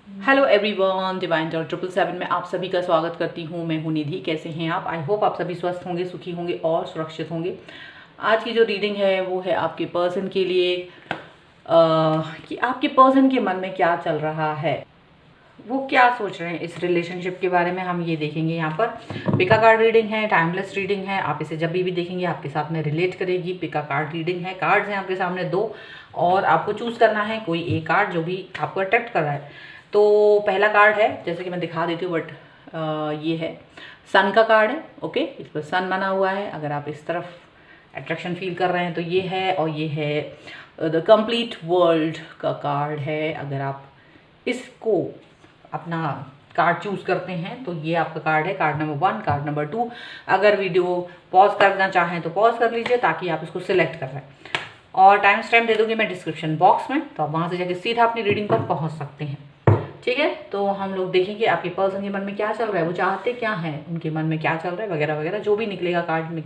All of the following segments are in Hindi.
हेलो एवरीवन, डिवाइन टॉक 777 में आप सभी का स्वागत करती हूँ। मैं हूँ निधि। कैसे हैं आप? आई होप आप सभी स्वस्थ होंगे, सुखी होंगे और सुरक्षित होंगे। आज की जो रीडिंग है वो है आपके पर्सन के लिए कि आपके पर्सन के मन में क्या चल रहा है, वो क्या सोच रहे हैं इस रिलेशनशिप के बारे में। हम ये देखेंगे। यहाँ पर पिका कार्ड रीडिंग है, टाइमलेस रीडिंग है। आप इसे जब भी देखेंगे आपके साथ में रिलेट करेगी। पिका कार्ड रीडिंग है, कार्ड्स हैं आपके सामने दो और आपको चूज़ करना है कोई एक कार्ड जो भी आपको अट्रैक्ट कर रहा है। तो पहला कार्ड है, जैसे कि मैं दिखा देती हूँ, बट ये है सन का कार्ड है। ओके, इस पर सन बना हुआ है। अगर आप इस तरफ अट्रैक्शन फील कर रहे हैं तो ये है, और ये है द कंप्लीट वर्ल्ड का कार्ड है। अगर आप इसको अपना कार्ड चूज करते हैं तो ये आपका कार्ड है, कार्ड नंबर 1। कार्ड नंबर 2, अगर वीडियो पॉज करना चाहें तो पॉज कर लीजिए ताकि आप इसको सिलेक्ट कर रहे हैं। और टाइम स्टैम्प दे दूंगी मैं डिस्क्रिप्शन बॉक्स में, तो आप वहाँ से जाके सीधा अपनी रीडिंग पर पहुँच सकते हैं। ठीक है, तो हम लोग देखेंगे आपके पर्सन के मन में क्या चल रहा है, वो चाहते क्या हैं, उनके मन में क्या चल रहा है वगैरह वगैरह। जो भी निकलेगा कार्ड में,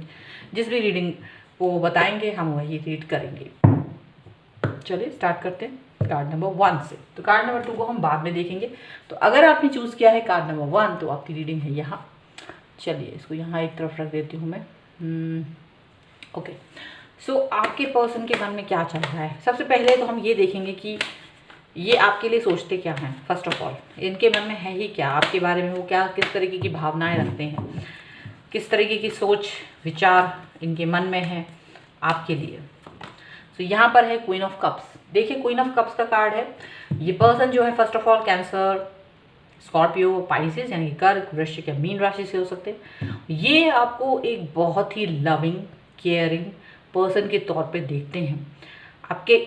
जिस भी रीडिंग वो बताएंगे हम वही रीड करेंगे। चलिए स्टार्ट करते हैं कार्ड नंबर 1 से। तो कार्ड नंबर 2 को हम बाद में देखेंगे। तो अगर आपने चूज़ किया है कार्ड नंबर 1 तो आपकी रीडिंग है यहाँ। चलिए इसको यहाँ एक तरफ रख देती हूँ मैं। ओके, सो आपके पर्सन के मन में क्या चल रहा है। सबसे पहले तो हम ये देखेंगे कि ये आपके लिए सोचते क्या हैं। फर्स्ट ऑफ ऑल इनके मन में है ही क्या आपके बारे में, वो क्या किस तरीके की भावनाएं रखते हैं, किस तरीके की सोच विचार इनके मन में है आपके लिए। तो यहाँ पर है क्वीन ऑफ कप्स। देखिए क्वीन ऑफ कप्स का कार्ड है। ये पर्सन जो है first of all cancer, Scorpio, Pisces यानी कि कर्क, वृश्चिक या मीन राशि से हो सकते हैं। ये आपको एक बहुत ही लविंग केयरिंग पर्सन के तौर पे देखते हैं।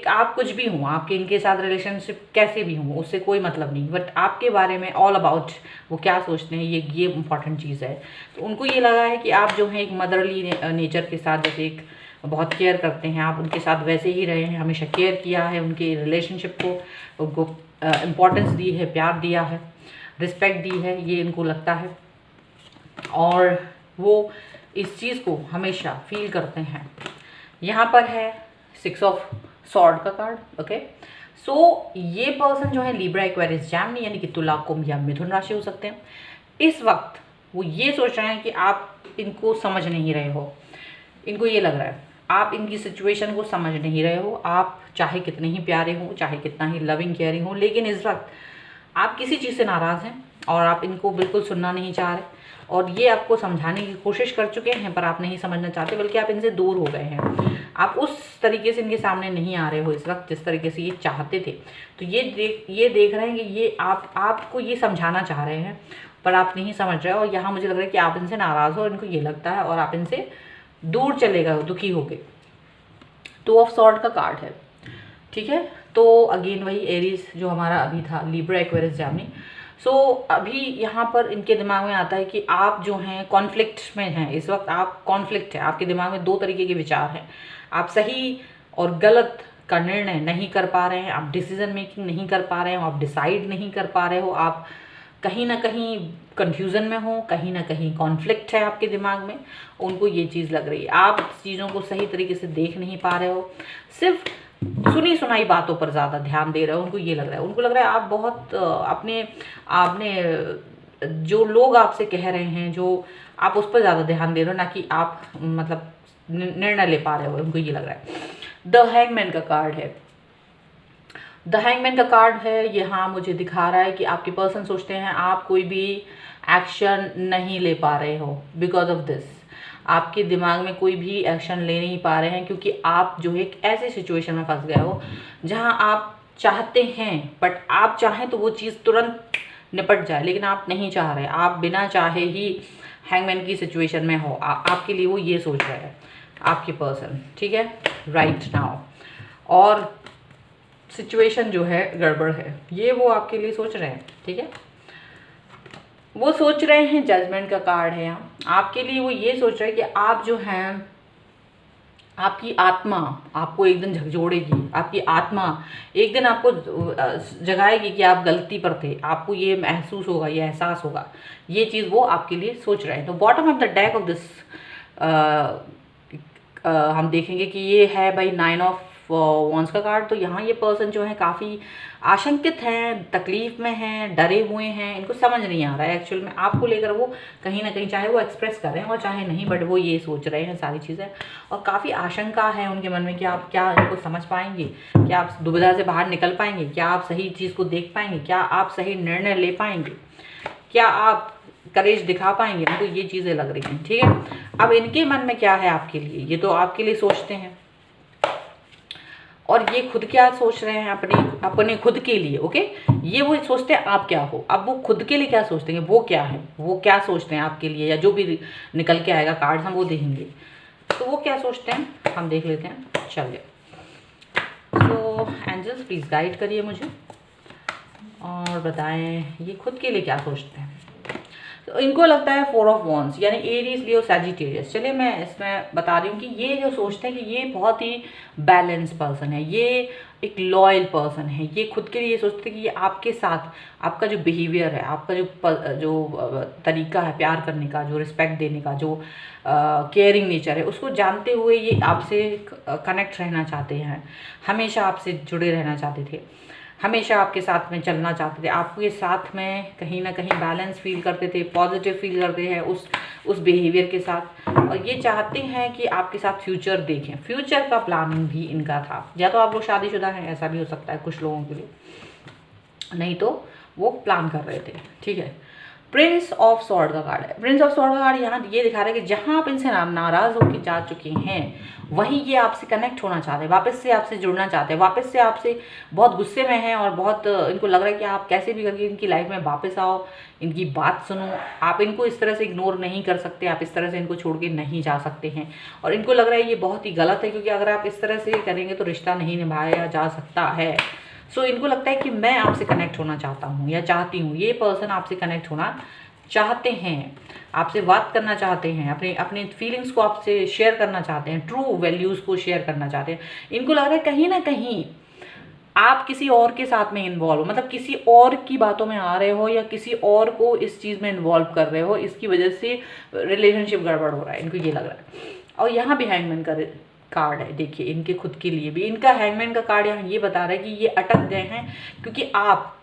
आप कुछ भी हों, आपके इनके साथ रिलेशनशिप कैसे भी हों, उससे कोई मतलब नहीं, बट आपके बारे में ऑल अबाउट वो क्या सोचते हैं ये इंपॉर्टेंट चीज़ है। तो उनको ये लगा है कि आप जो है एक मदरली नेचर के साथ, जैसे एक बहुत केयर करते हैं आप उनके साथ, वैसे ही रहे हैं, हमेशा केयर किया है उनके रिलेशनशिप को, उनको इम्पोर्टेंस दी है, प्यार दिया है, रिस्पेक्ट दी है, ये इनको लगता है। और वो इस चीज़ को हमेशा फील करते हैं। यहाँ पर है 6 ऑफ सॉर्ड का कार्ड। ओके, सो ये पर्सन जो है लिब्रा, एक्वेरियस, जैमिनी यानी कि तुला, कुंभ या मिथुन राशि हो सकते हैं। इस वक्त वो ये सोच रहे हैं कि आप इनको समझ नहीं रहे हो। इनको ये लग रहा है आप इनकी सिचुएशन को समझ नहीं रहे हो। आप चाहे कितने ही प्यारे हों, चाहे कितना ही लविंग केयरिंग हो, लेकिन इस वक्त आप किसी चीज़ से नाराज़ हैं और आप इनको बिल्कुल सुनना नहीं चाह रहे। और ये आपको समझाने की कोशिश कर चुके हैं पर आप नहीं समझना चाहते, बल्कि आप इनसे दूर हो गए हैं। आप उस तरीके से इनके सामने नहीं आ रहे हो इस वक्त जिस तरीके से ये चाहते थे। तो ये देख रहे हैं कि ये आपको ये समझाना चाह रहे हैं पर आप नहीं समझ रहे हो। और यहाँ मुझे लग रहा है कि आप इनसे नाराज़ हो, इनको ये लगता है, और आप इनसे दूर चले गए दुखी होके। 2 ऑफ सॉर्ड का कार्ड है। ठीक है, तो अगेन वही एरीज जो हमारा अभी था, लिब्रा, एक्वेरियस, जैमिनी। सो अभी यहाँ पर इनके दिमाग में आता है कि आप जो हैं कॉन्फ्लिक्ट में हैं इस वक्त। आप कॉन्फ्लिक्ट है, आपके दिमाग में दो तरीके के विचार हैं। आप सही और गलत का निर्णय नहीं कर पा रहे हैं, आप डिसीजन मेकिंग नहीं कर पा रहे हो, आप डिसाइड नहीं कर पा रहे हो, आप कहीं ना कहीं कंफ्यूजन में हो, कहीं ना कहीं कॉन्फ्लिक्ट है आपके दिमाग में। उनको ये चीज़ लग रही है आप चीज़ों को सही तरीके से देख नहीं पा रहे हो, सिर्फ सुनी सुनाई बातों पर ज़्यादा ध्यान दे रहे हो। उनको ये लग रहा है, उनको लग रहा है आप बहुत आपने जो लोग आपसे कह रहे हैं, जो आप उस पर ज़्यादा ध्यान दे रहे हो, ना कि आप मतलब निर्णय ले पा रहे हो। उनको ये लग रहा है। द हैंगमैन का कार्ड है। द हैंगमैन का कार्ड है यहाँ मुझे दिखा रहा है कि आपके पर्सन सोचते हैं आप कोई भी एक्शन नहीं ले पा रहे हो। बिकॉज ऑफ दिस आपके दिमाग में कोई भी एक्शन ले नहीं पा रहे हैं, क्योंकि आप जो है एक ऐसे सिचुएशन में फंस गए हो जहाँ आप चाहते हैं, बट आप चाहें तो वो चीज़ तुरंत निपट जाए, लेकिन आप नहीं चाह रहे। आप बिना चाहे ही हैंगमैन की सिचुएशन में हो। आपके लिए वो ये सोच रहे हैं आपके पर्सन। ठीक है, राइट नाउ। और सिचुएशन जो है गड़बड़ है, ये वो आपके लिए सोच रहे हैं। ठीक है, वो सोच रहे हैं, जजमेंट का कार्ड है यहाँ आपके लिए। वो ये सोच रहे हैं कि आप जो हैं, आपकी आत्मा आपको एक दिन झकझोड़ेगी। आपकी आत्मा एक दिन आपको जगाएगी कि आप गलती पर थे। आपको ये महसूस होगा, ये एहसास होगा। ये चीज़ वो आपके लिए सोच रहे हैं। तो bottom of the deck of this हम देखेंगे कि ये है भाई 9 ऑफ वॉन्स का कार्ड। तो यहाँ ये पर्सन जो है काफ़ी आशंकित हैं, तकलीफ में हैं, डरे हुए हैं, इनको समझ नहीं आ रहा है एक्चुअल में आपको लेकर वो कहीं ना कहीं, चाहे वो एक्सप्रेस कर रहे हैं और चाहे नहीं, बट वो ये सोच रहे हैं सारी चीज़ें। और काफ़ी आशंका है उनके मन में कि आप क्या इनको समझ पाएंगे, क्या आप दुविधा से बाहर निकल पाएंगे, क्या आप सही चीज़ को देख पाएंगे, क्या आप सही निर्णय ले पाएंगे, क्या आप करेज दिखा पाएंगे। उनको ये चीज़ें लग रही हैं, ठीक है। अब इनके मन में क्या है आपके लिए, ये तो आपके लिए सोचते हैं और ये खुद क्या सोच रहे हैं अपने खुद के लिए। ओके, ये वो सोचते हैं आप क्या हो। अब वो खुद के लिए क्या सोचते हैं, वो क्या है, वो क्या सोचते हैं आपके लिए, या जो भी निकल के आएगा कार्ड हम वो देखेंगे। तो वो क्या सोचते हैं हम देख लेते हैं, चलिए। तो एंजल्स प्लीज़ गाइड करिए मुझे और बताएं ये खुद के लिए क्या सोचते हैं। तो इनको लगता है 4 ऑफ वॉन्ड्स, यानी एरीज, लियो, सैजिटेरियस। चलिए मैं इसमें बता रही हूँ कि ये जो सोचते हैं कि ये बहुत ही बैलेंस पर्सन है, ये एक लॉयल पर्सन है। ये खुद के लिए सोचते हैं कि ये आपके साथ, आपका जो बिहेवियर है, आपका जो तरीका है प्यार करने का, जो रिस्पेक्ट देने का, जो केयरिंग नेचर है, उसको जानते हुए ये आपसे कनेक्ट रहना चाहते हैं, हमेशा आपसे जुड़े रहना चाहते थे, हमेशा आपके साथ में चलना चाहते थे, आपके साथ में कहीं ना कहीं बैलेंस फील करते थे, पॉजिटिव फील करते हैं उस बिहेवियर के साथ। और ये चाहते हैं कि आपके साथ फ्यूचर देखें, फ्यूचर का प्लानिंग भी इनका था। या तो आप लोग शादीशुदा हैं, ऐसा भी हो सकता है कुछ लोगों के लिए, नहीं तो वो प्लान कर रहे थे, ठीक है। प्रिंस ऑफ सॉर्ड का कार्ड है। प्रिंस ऑफ सॉर्ड का कार्ड यहाँ ये दिखा रहा है कि जहाँ आप इनसे नाराज़ होकर जा चुके हैं, वहीं ये आपसे कनेक्ट होना चाहते हैं, वापस से आपसे जुड़ना चाहते हैं, वापस से आपसे बहुत गुस्से में हैं और बहुत इनको लग रहा है कि आप कैसे भी करके इनकी लाइफ में वापस आओ, इनकी बात सुनो। आप इनको इस तरह से इग्नोर नहीं कर सकते, आप इस तरह से इनको छोड़ के नहीं जा सकते हैं। और इनको लग रहा है ये बहुत ही गलत है, क्योंकि अगर आप इस तरह से करेंगे तो रिश्ता नहीं निभाया जा सकता है। सो इनको लगता है कि मैं आपसे कनेक्ट होना चाहता हूँ या चाहती हूँ, ये पर्सन आपसे कनेक्ट होना चाहते हैं, आपसे बात करना चाहते हैं, अपने फीलिंग्स को आपसे शेयर करना चाहते हैं, ट्रू वैल्यूज़ को शेयर करना चाहते हैं। इनको लग रहा है कहीं ना कहीं आप किसी और के साथ में इन्वॉल्व हो, मतलब किसी और की बातों में आ रहे हो या किसी और को इस चीज़ में इन्वॉल्व कर रहे हो, इसकी वजह से रिलेशनशिप गड़बड़ हो रहा है, इनको ये लग रहा है। और यहाँ भी हैंगमैन का कार्ड है, देखिए इनके खुद के लिए भी इनका हैंगमैन का कार्ड यहाँ ये बता रहा है कि ये अटक गए हैं क्योंकि आप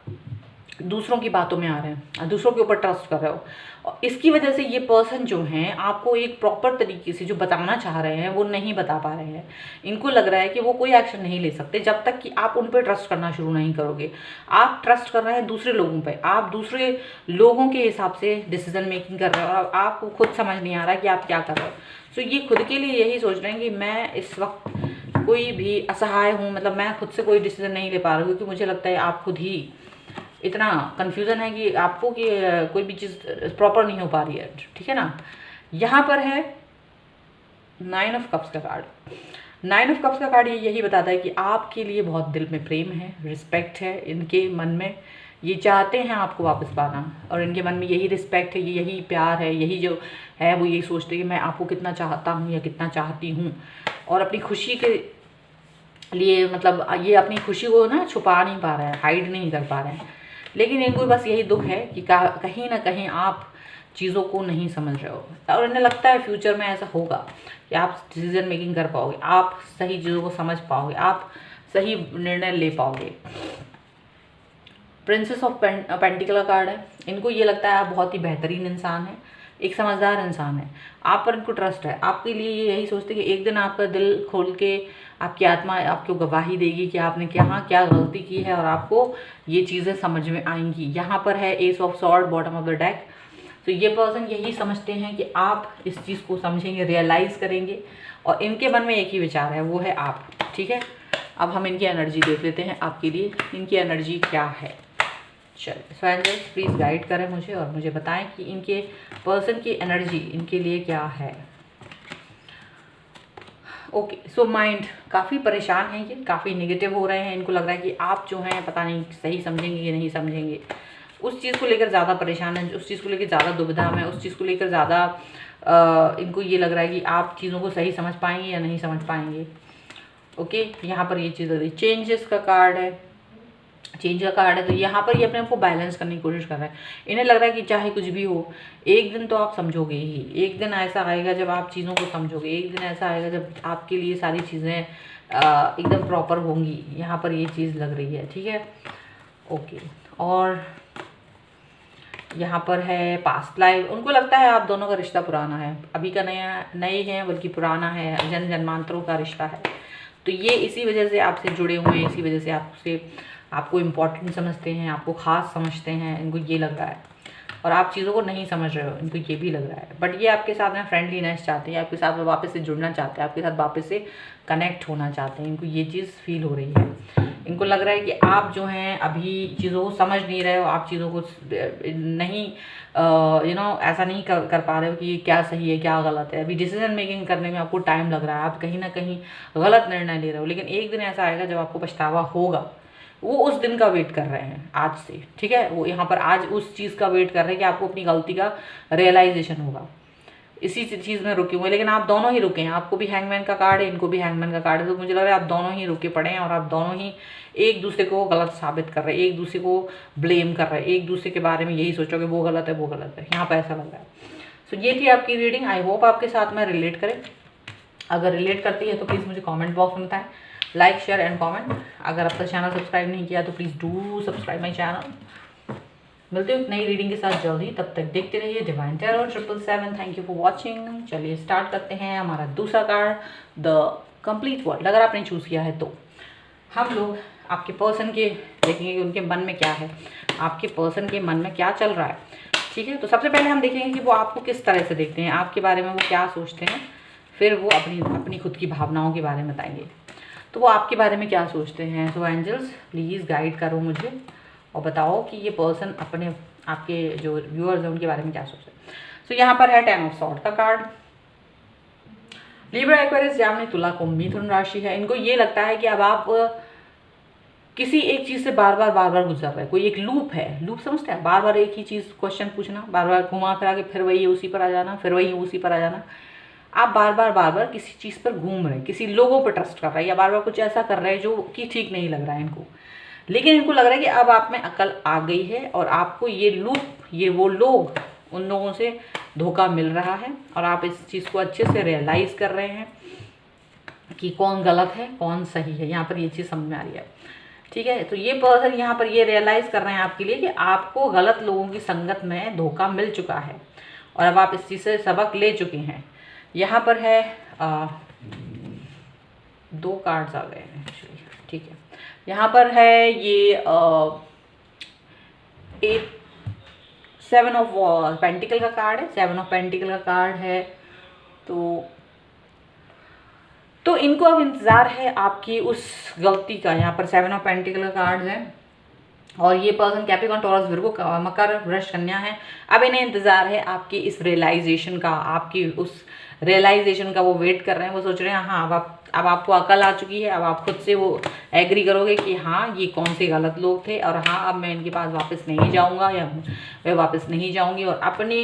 दूसरों की बातों में आ रहे हैं, दूसरों के ऊपर ट्रस्ट कर रहे हो, और इसकी वजह से ये पर्सन जो हैं आपको एक प्रॉपर तरीके से जो बताना चाह रहे हैं वो नहीं बता पा रहे हैं। इनको लग रहा है कि वो कोई एक्शन नहीं ले सकते जब तक कि आप उन पर ट्रस्ट करना शुरू नहीं करोगे। आप ट्रस्ट कर रहे हैं दूसरे लोगों पे, आप दूसरे लोगों के हिसाब से डिसीजन मेकिंग कर रहे हो और आपको खुद समझ नहीं आ रहा कि आप क्या कर रहे हो। सो ये खुद के लिए यही सोच रहे हैं कि मैं इस वक्त कोई भी असहाय हूँ, मतलब मैं खुद से कोई डिसीजन नहीं ले पा रहा हूँ, क्योंकि मुझे लगता है आप खुद ही इतना कंफ्यूजन है कि आपको कि कोई भी चीज़ प्रॉपर नहीं हो पा रही है, ठीक है ना। यहाँ पर है 9 ऑफ कप्स का कार्ड। 9 ऑफ कप्स का कार्ड यही बताता है कि आपके लिए बहुत दिल में प्रेम है, रिस्पेक्ट है इनके मन में, ये चाहते हैं आपको वापस पाना, और इनके मन में यही रिस्पेक्ट है, यही प्यार है, यही जो है वो यही सोचते हैं कि मैं आपको कितना चाहता हूँ या कितना चाहती हूँ। और अपनी खुशी के लिए, मतलब ये अपनी खुशी को ना छुपा नहीं पा रहे हैं, हाइड नहीं कर पा रहे हैं, लेकिन इनको बस यही दुख है कि कहीं ना कहीं आप चीज़ों को नहीं समझ रहे हो। और इन्हें लगता है फ्यूचर में ऐसा होगा कि आप डिसीजन मेकिंग कर पाओगे, आप सही चीज़ों को समझ पाओगे, आप सही निर्णय ले पाओगे। प्रिंसेस ऑफ पेंटिकल का कार्ड है। इनको ये लगता है आप बहुत ही बेहतरीन इंसान हैं, एक समझदार इंसान है, आप पर इनको ट्रस्ट है, आपके लिए ये यही सोचते हैं कि एक दिन आपका दिल खोल के आपकी आत्मा आपको गवाही देगी कि आपने क्या गलती की है और आपको ये चीज़ें समझ में आएंगी। यहाँ पर है S of sword bottom of the deck. तो ये पर्सन यही समझते हैं कि आप इस चीज़ को समझेंगे, रियलाइज़ करेंगे, और इनके मन में एक ही विचार है, वो है आप, ठीक है। अब हम इनकी एनर्जी देख लेते हैं आपके लिए, इनकी एनर्जी क्या है। चलिए सो एंजल्स प्लीज़ गाइड करें मुझे और मुझे बताएं कि इनके पर्सन की एनर्जी इनके लिए क्या है। ओके, सो माइंड काफ़ी परेशान है, ये काफ़ी नेगेटिव हो रहे हैं, इनको लग रहा है कि आप जो हैं पता नहीं सही समझेंगे या नहीं समझेंगे, उस चीज़ को लेकर ज़्यादा परेशान है, उस चीज़ को लेकर ज़्यादा दुविधा में, उस चीज़ को लेकर ज़्यादा इनको ये लग रहा है कि आप चीज़ों को सही समझ पाएंगे या नहीं समझ पाएंगे। ओके, यहाँ पर ये चीज़ हो रही, चेंजेस का कार्ड है, चेंज का कार्ड है। तो यहाँ पर ये अपने आप को बैलेंस करने की कोशिश कर रहा है। इन्हें लग रहा है कि चाहे कुछ भी हो, एक दिन तो आप समझोगे ही, एक दिन ऐसा आएगा जब आप चीज़ों को समझोगे, एक दिन ऐसा आएगा जब आपके लिए सारी चीज़ें एकदम प्रॉपर होंगी, यहाँ पर ये चीज़ लग रही है। ठीक है, ओके। और यहाँ पर है पास्ट लाइफ, उनको लगता है आप दोनों का रिश्ता पुराना है, अभी का नया नहीं है बल्कि पुराना है, जन्म जन्मांतरों का रिश्ता है। तो ये इसी वजह से आपसे जुड़े हुए हैं, इसी वजह से आपको इम्पोर्टेंट समझते हैं, आपको ख़ास समझते हैं, इनको ये लग रहा है। और आप चीज़ों को नहीं समझ रहे हो, इनको ये भी लग रहा है। बट ये आपके साथ में फ्रेंडलीनेस चाहते हैं, आपके साथ में वापस से जुड़ना चाहते हैं, आपके साथ वापस से कनेक्ट होना चाहते हैं, इनको ये चीज़ फील हो रही है। इनको लग रहा है कि आप जो हैं अभी चीज़ों को समझ नहीं रहे हो, आप चीज़ों को नहीं ऐसा नहीं कर पा रहे हो कि क्या सही है क्या गलत है। अभी डिसीजन मेकिंग करने में आपको टाइम लग रहा है, आप कहीं ना कहीं गलत निर्णय ले रहे हो। लेकिन एक दिन ऐसा आएगा जब आपको पछतावा होगा, वो उस दिन का वेट कर रहे हैं आज से। ठीक है, वो यहाँ पर आज उस चीज़ का वेट कर रहे हैं कि आपको अपनी गलती का रियलाइजेशन होगा, इसी चीज़ में रुके हुए। लेकिन आप दोनों ही रुके हैं, आपको भी हैंगमैन का कार्ड है, इनको भी हैंगमैन का कार्ड है। तो मुझे लग रहा है आप दोनों ही रुके पड़े हैं और आप दोनों ही एक दूसरे को गलत साबित कर रहे हैं, एक दूसरे को ब्लेम कर रहे हैं, एक दूसरे के बारे में यही सोचो कि वो गलत है वो गलत है। यहाँ पर ऐसा लग रहा है। सो ये थी आपकी रीडिंग, आई होप आपके साथ में रिलेट करें। अगर रिलेट करती है तो प्लीज़ मुझे कॉमेंट बॉक्स में बताएं, लाइक शेयर एंड कॉमेंट। अगर अब तक चैनल सब्सक्राइब नहीं किया तो please do subscribe my channel. मिलते हैं नई रीडिंग के साथ जल्दी, तब तक देखते रहिए divine tarot 777। Thank you for watching. चलिए स्टार्ट करते हैं हमारा दूसरा कार्ड, द कंप्लीट वर्ल्ड। अगर आपने चूज़ किया है तो हम लोग आपके पर्सन के देखेंगे कि उनके मन में क्या है, आपके पर्सन के मन में क्या चल रहा है। ठीक है, तो सबसे पहले हम देखेंगे कि वो आपको किस तरह से देखते हैं, आपके बारे में वो क्या सोचते हैं। फिर वो अपनी खुद की भावनाओं के बारे में बताएंगे, तो वो आपके बारे में क्या सोचते हैं। सो एंजल्स प्लीज़ गाइड करो मुझे और बताओ कि ये पर्सन अपने आपके जो व्यूअर्स हैं उनके बारे में क्या सोचते हैं। सो यहाँ पर है 10 ऑफ सॉर्ड का कार्ड। लिब्रा, एक्वेरियस, जामिनी, तुला, कुंभ, मिथुन राशि है। इनको ये लगता है कि अब आप किसी एक चीज़ से बार बार गुजर रहे हैं, कोई एक लूप है, लूप समझते हैं, बार बार एक ही चीज़ क्वेश्चन पूछना, बार बार घुमा फिरा के फिर वही उसी पर आ जाना, फिर वही उसी पर आ जाना। आप बार बार किसी चीज़ पर घूम रहे हैं, किसी लोगों पर ट्रस्ट कर रहे हैं या बार बार कुछ ऐसा कर रहे हैं जो कि ठीक नहीं लग रहा है इनको। लेकिन इनको लग रहा है कि अब आप में अकल आ गई है और आपको ये लूप, ये वो लोग, उन लोगों से धोखा मिल रहा है और आप इस चीज़ को अच्छे से रियलाइज़ कर रहे हैं कि कौन गलत है कौन सही है। यहाँ पर ये चीज़ समझ में आ रही है। ठीक है, तो ये पर्सन यहाँ पर ये रियलाइज़ कर रहे हैं आपके लिए कि आपको गलत लोगों की संगत में धोखा मिल चुका है और अब आप इस चीज़ से सबक ले चुके हैं। यहाँ पर है 2 कार्ड्स आ गए हैं। ठीक है, यहाँ पर है ये 7 ऑफ पेंटिकल का कार्ड है, 7 ऑफ पेंटिकल का कार्ड है। तो इनको अब इंतज़ार है आपकी उस गलती का। यहाँ पर 7 ऑफ पेंटिकल का कार्ड है और ये पर्सन कैप्रिकॉर्न, टॉरस, विर्गो, मकर, वृष, कन्या है। अब इन्हें इंतज़ार है आपकी इस रियलाइजेशन का, आपकी उस रियलाइजेशन का वो वेट कर रहे हैं। वो सोच रहे हैं हाँ अब आपको अकल आ चुकी है, अब आप खुद से वो एग्री करोगे कि हाँ ये कौन से गलत लोग थे और हाँ अब मैं इनके पास वापस नहीं जाऊंगा या मैं वापस नहीं जाऊंगी, और अपने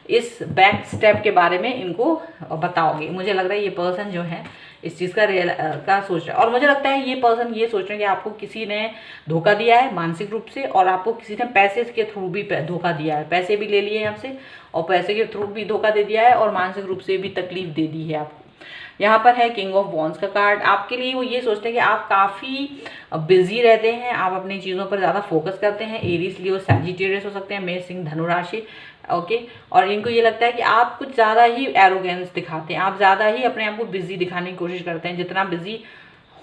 इस बैक स्टेप के बारे में इनको बताओगे। मुझे लग रहा है ये पर्सन जो है इस चीज़ का सोच रहा है और मुझे लगता है ये पर्सन ये सोच रहे हैं कि आपको किसी ने धोखा दिया है मानसिक रूप से और आपको किसी ने पैसे के थ्रू भी धोखा दिया है, पैसे भी ले लिए हैं आपसे और पैसे के थ्रू भी धोखा दे दिया है और मानसिक रूप से भी तकलीफ दे दी है आपको। यहाँ पर है किंग ऑफ वॉन्ड्स का कार्ड। आपके लिए वो ये सोचते हैं कि आप काफ़ी बिजी रहते हैं, आप अपनी चीज़ों पर ज़्यादा फोकस करते हैं। एरीज, लियो, सैजिटेरियस हो सकते हैं, मेष, सिंह, धनु राशि। ओके, और इनको ये लगता है कि आप कुछ ज़्यादा ही एरोगेंस दिखाते हैं, आप ज़्यादा ही अपने आप को बिजी दिखाने की कोशिश करते हैं, जितना बिजी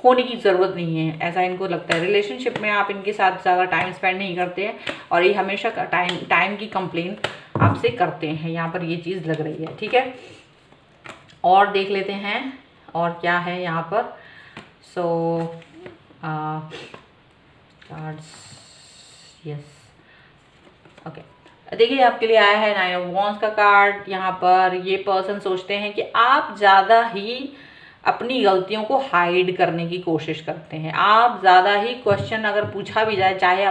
होने की ज़रूरत नहीं है, ऐसा इनको लगता है। रिलेशनशिप में आप इनके साथ ज़्यादा टाइम स्पेंड नहीं करते हैं और ये हमेशा टाइम की कंप्लेन आपसे करते हैं। यहाँ पर ये चीज़ लग रही है। ठीक है, और देख लेते हैं और क्या है यहाँ पर। सो कार्ड्स, यस, ओके, देखिए आपके लिए आया है 9 ऑफ वॉन्ड्स का कार्ड। यहाँ पर ये पर्सन सोचते हैं कि आप ज़्यादा ही अपनी गलतियों को हाइड करने की कोशिश करते हैं, आप ज़्यादा ही क्वेश्चन अगर पूछा भी जाए, चाहे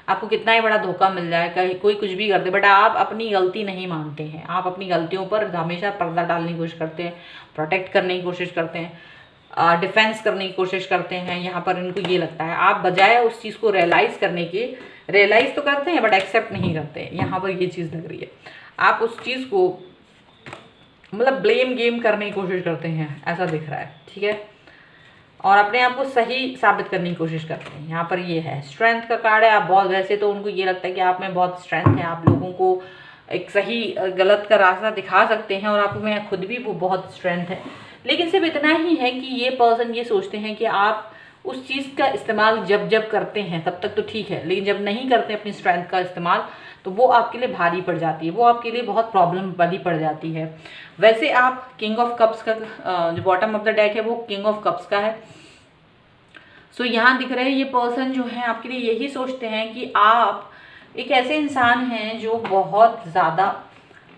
आपको कितना ही बड़ा धोखा मिल जाए, कोई कुछ भी कर दे, बट आप अपनी गलती नहीं मानते हैं, आप अपनी गलतियों पर हमेशा पर्दा डालने की कोशिश करते हैं, प्रोटेक्ट करने की कोशिश करते हैं, डिफेंस करने की कोशिश करते हैं। यहाँ पर इनको ये लगता है आप बजाय उस चीज़ को रियलाइज़ करने के, रियलाइज़ तो करते हैं बट एक्सेप्ट नहीं करते हैं। यहाँ पर ये चीज़ लग रही है, आप उस चीज़ को मतलब ब्लेम गेम करने की कोशिश करते हैं, ऐसा दिख रहा है। ठीक है, और अपने आप को सही साबित करने की कोशिश करते हैं। यहाँ पर ये है स्ट्रेंथ का कार्ड है। आप बहुत, वैसे तो उनको ये लगता है कि आप में बहुत स्ट्रेंथ है, आप लोगों को एक सही गलत का रास्ता दिखा सकते हैं और आप में खुद भी वो बहुत स्ट्रेंथ है, लेकिन सिर्फ इतना ही है कि ये पर्सन ये सोचते हैं कि आप उस चीज़ का इस्तेमाल जब जब करते हैं तब तक तो ठीक है, लेकिन जब नहीं करते अपनी स्ट्रेंथ का इस्तेमाल तो वो आपके लिए भारी पड़ जाती है, वो आपके लिए बहुत प्रॉब्लम वाली पड़ जाती है। वैसे आप किंग ऑफ कप्स का जो बॉटम ऑफ द डेक है वो किंग ऑफ कप्स का है। सो यहाँ दिख रहे हैं ये पर्सन जो है आपके लिए यही सोचते हैं कि आप एक ऐसे इंसान हैं जो बहुत ज़्यादा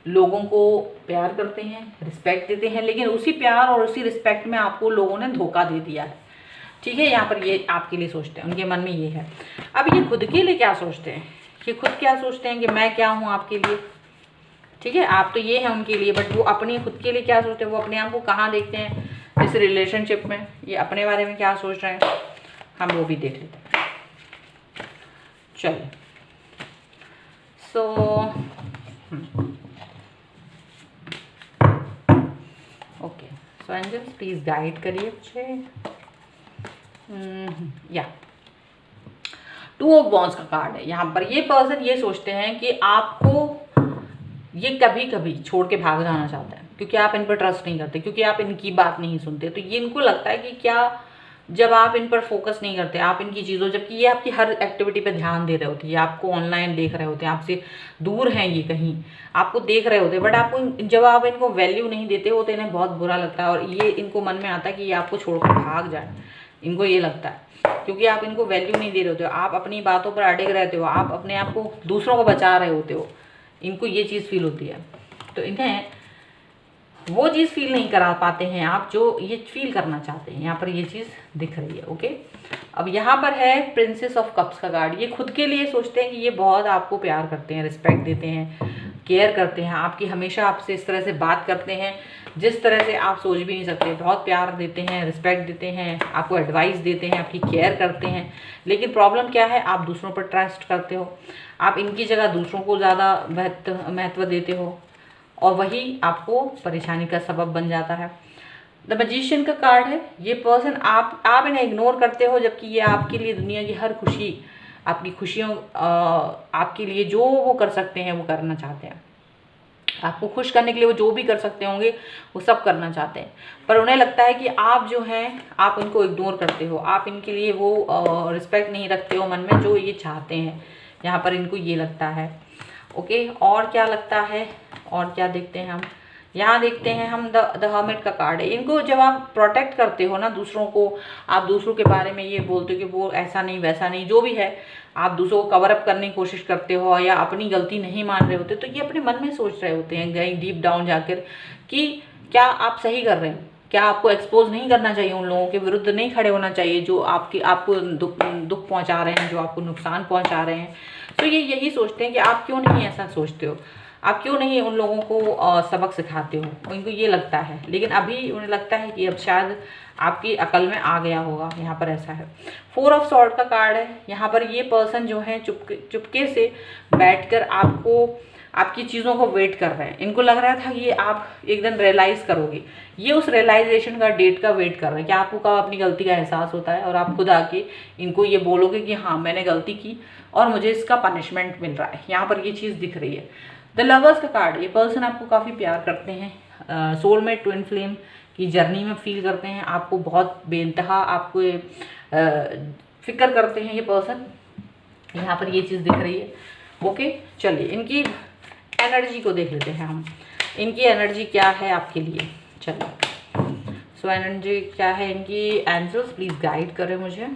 लोगों को प्यार करते हैं, रिस्पेक्ट देते हैं, लेकिन उसी प्यार और उसी रिस्पेक्ट में आपको लोगों ने धोखा दे दिया है। ठीक है, यहाँ पर ये आपके लिए सोचते हैं, उनके मन में ये है। अब ये खुद के लिए क्या सोचते हैं, ये खुद क्या सोचते हैं कि मैं क्या हूँ आपके लिए। ठीक है, आप तो ये है उनके लिए, बट वो अपने खुद के लिए क्या सोचते हैं, वो अपने आप को कहाँ देखते हैं इस रिलेशनशिप में, ये अपने बारे में क्या सोच रहे हैं, हम वो भी देख लेते हैं। चलिए, so okay, so angels please guide करिए मुझे। या टू ऑफ वॉन्ड्स का कार्ड है। यहाँ पर ये पर्सन ये सोचते हैं कि आपको ये कभी कभी छोड़ के भाग जाना चाहता है, क्योंकि आप इन पर ट्रस्ट नहीं करते, क्योंकि आप इनकी बात नहीं सुनते। तो ये इनको लगता है कि क्या जब आप इन पर फोकस नहीं करते, आप इनकी चीज़ों, जबकि ये आपकी हर एक्टिविटी पे ध्यान दे रहे होते हैं, आपको ऑनलाइन देख रहे होते हैं, आपसे दूर हैं ये कहीं, आपको देख रहे होते हैं, बट आपको जब आप इनको वैल्यू नहीं देते हो तो इन्हें बहुत बुरा लगता है और ये इनको मन में आता है कि ये आपको छोड़कर भाग जाए। इनको ये लगता है क्योंकि आप इनको वैल्यू नहीं दे रहे होते हो, आप अपनी बातों पर अड़े रहते हो, आप अपने आप को दूसरों को बचा रहे होते हो, इनको ये चीज़ फील होती है। तो इन्हें वो चीज़ फील नहीं करा पाते हैं आप जो ये फील करना चाहते हैं। यहाँ पर ये चीज़ दिख रही है। ओके, अब यहाँ पर है प्रिंसेस ऑफ कप्स का कार्ड। ये खुद के लिए सोचते हैं कि ये बहुत आपको प्यार करते हैं, रिस्पेक्ट देते हैं, केयर करते हैं, आपकी हमेशा आपसे इस तरह से बात करते हैं जिस तरह से आप सोच भी नहीं सकते। बहुत प्यार देते हैं, रिस्पेक्ट देते हैं, आपको एडवाइस देते हैं, आपकी केयर करते हैं। लेकिन प्रॉब्लम क्या है, आप दूसरों पर ट्रस्ट करते हो, आप इनकी जगह दूसरों को ज़्यादा महत्व देते हो और वही आपको परेशानी का सबब बन जाता है। द मैजिशियन का कार्ड है। ये पर्सन आप इन्हें इग्नोर करते हो, जबकि ये आपके लिए दुनिया की हर खुशी, आपकी खुशियों, आपके लिए जो वो कर सकते हैं वो करना चाहते हैं। आपको खुश करने के लिए वो जो भी कर सकते होंगे वो सब करना चाहते हैं, पर उन्हें लगता है कि आप जो हैं आप उनको इग्नोर करते हो, आप इनके लिए वो रिस्पेक्ट नहीं रखते हो मन में जो ये चाहते हैं। यहाँ पर इनको ये लगता है। ओके, और क्या लगता है, और क्या देखते हैं हम, यहाँ देखते हैं हम द हर्मिट का कार्ड है। इनको जब आप प्रोटेक्ट करते हो ना दूसरों को, आप दूसरों के बारे में ये बोलते हो कि वो ऐसा नहीं वैसा नहीं, जो भी है, आप दूसरों को कवर अप करने की कोशिश करते हो या अपनी गलती नहीं मान रहे होते, तो ये अपने मन में सोच रहे होते हैं कहीं डीप डाउन जाकर कि क्या आप सही कर रहे हो, क्या आपको एक्सपोज नहीं करना चाहिए, उन लोगों के विरुद्ध नहीं खड़े होना चाहिए जो आपको दुख पहुंचा रहे हैं, जो आपको नुकसान पहुंचा रहे हैं। तो ये यही सोचते हैं कि आप क्यों नहीं ऐसा सोचते हो, आप क्यों नहीं उन लोगों को सबक सिखाते हो। इनको ये लगता है, लेकिन अभी उन्हें लगता है कि अब शायद आपकी अकल में आ गया होगा। यहाँ पर ऐसा है। 4 ऑफ स्वॉर्ड का कार्ड है। यहाँ पर ये पर्सन जो है चुपके से बैठकर आपकी चीज़ों को वेट कर रहे हैं। इनको लग रहा था कि ये आप एक दिन रियलाइज़ करोगे, ये उस रियलाइजेशन का डेट का वेट कर रहे हैं कि आपको कब अपनी गलती का एहसास होता है और आप खुद आके इनको ये बोलोगे कि हाँ मैंने गलती की और मुझे इसका पनिशमेंट मिल रहा है। यहाँ पर ये चीज़ दिख रही है। द लवर्स का कार्ड, ये पर्सन आपको काफ़ी प्यार करते हैं, सोलमेट ट्विन फ्लेम की जर्नी में फील करते हैं, आपको बहुत बेइंतहा आपको फिक्र करते हैं ये पर्सन। यहाँ पर ये चीज़ दिख रही है। ओके, चलिए इनकी एनर्जी को देख लेते हैं हम, इनकी एनर्जी क्या है आपके लिए। चलिए, सो एनर्जी क्या है इनकी, एंजल्स प्लीज़ गाइड करें मुझे।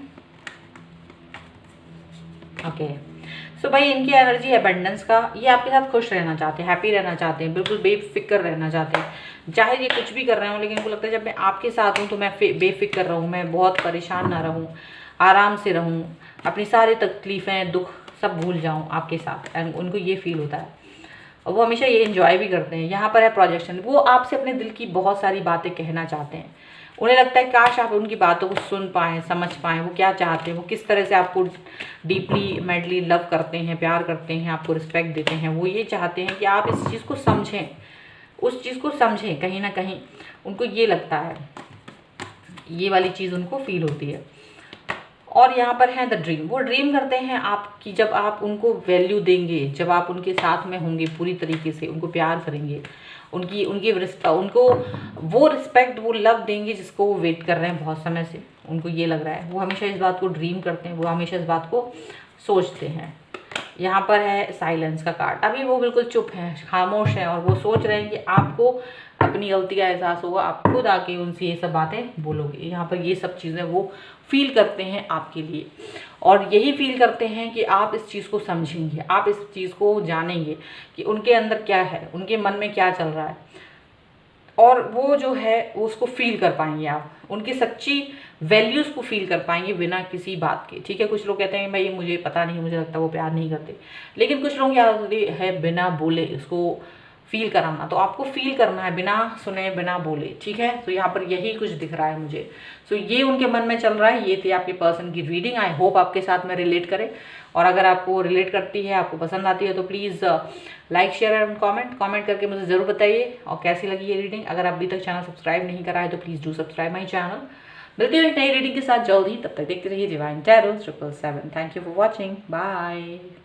ओके, सो भाई इनकी एनर्जी एबंडेंस का, ये आपके साथ खुश रहना चाहते हैं, हैप्पी रहना चाहते हैं, बिल्कुल बेफिक्र रहना चाहते हैं। चाहे ये कुछ भी कर रहे हो, लेकिन इनको लगता है जब मैं आपके साथ हूँ तो मैं बेफिक्र रहूँ, मैं बहुत परेशान ना रहूँ, आराम से रहूँ, अपनी सारी तकलीफ़ें दुख सब भूल जाऊँ आपके साथ। एंड उनको ये फील होता है और वो हमेशा ये एंजॉय भी करते हैं। यहाँ पर है प्रोजेक्शन, वो आपसे अपने दिल की बहुत सारी बातें कहना चाहते हैं। उन्हें लगता है काश आप उनकी बातों को सुन पाएँ, समझ पाएँ, वो क्या चाहते हैं, वो किस तरह से आपको डीपली मैडली लव करते हैं, प्यार करते हैं, आपको रिस्पेक्ट देते हैं। वो ये चाहते हैं कि आप इस चीज़ को समझें, उस चीज़ को समझें। कहीं ना कहीं उनको ये लगता है, ये वाली चीज़ उनको फील होती है। और यहाँ पर है द ड्रीम, वो ड्रीम करते हैं आपकी, जब आप उनको वैल्यू देंगे, जब आप उनके साथ में होंगे पूरी तरीके से, उनको प्यार करेंगे, उनकी उनको वो रिस्पेक्ट, वो लव देंगे जिसको वो वेट कर रहे हैं बहुत समय से, उनको ये लग रहा है, वो हमेशा इस बात को ड्रीम करते हैं, वो हमेशा इस बात को सोचते हैं। यहाँ पर है साइलेंस का कार्ड, अभी वो बिल्कुल चुप हैं, खामोश हैं, और वो सोच रहे हैं कि आपको अपनी गलती का एहसास होगा, आप खुद आके उनसे ये सब बातें बोलोगे। यहाँ पर ये सब चीज़ें वो फील करते हैं आपके लिए, और यही फील करते हैं कि आप इस चीज़ को समझेंगे, आप इस चीज़ को जानेंगे कि उनके अंदर क्या है, उनके मन में क्या चल रहा है, और वो जो है उसको फील कर पाएंगे आप, उनकी सच्ची वैल्यूज़ को फील कर पाएंगे बिना किसी बात के। ठीक है, कुछ लोग कहते हैं भाई मुझे पता नहीं, मुझे लगता है वो प्यार नहीं करते, लेकिन कुछ लोग क्या है बिना बोले उसको फील कराना, तो आपको फील करना है बिना सुने बिना बोले। ठीक है, तो यहाँ पर यही कुछ दिख रहा है मुझे। सो ये उनके मन में चल रहा है। ये थी आपके पर्सन की रीडिंग। आई होप आपके साथ में रिलेट करे, और अगर आपको रिलेट करती है, आपको पसंद आती है, तो please like share and comment करके मुझे ज़रूर बताइए और कैसी लगी ये रीडिंग। अगर आप अभी तक चैनल सब्सक्राइब नहीं करा है तो please do subscribe my channel. मिलते हैं एक नई रीडिंग के साथ जल्द ही, तब तक देखते रहिए divine tarot 777। Thank you for watching, bye.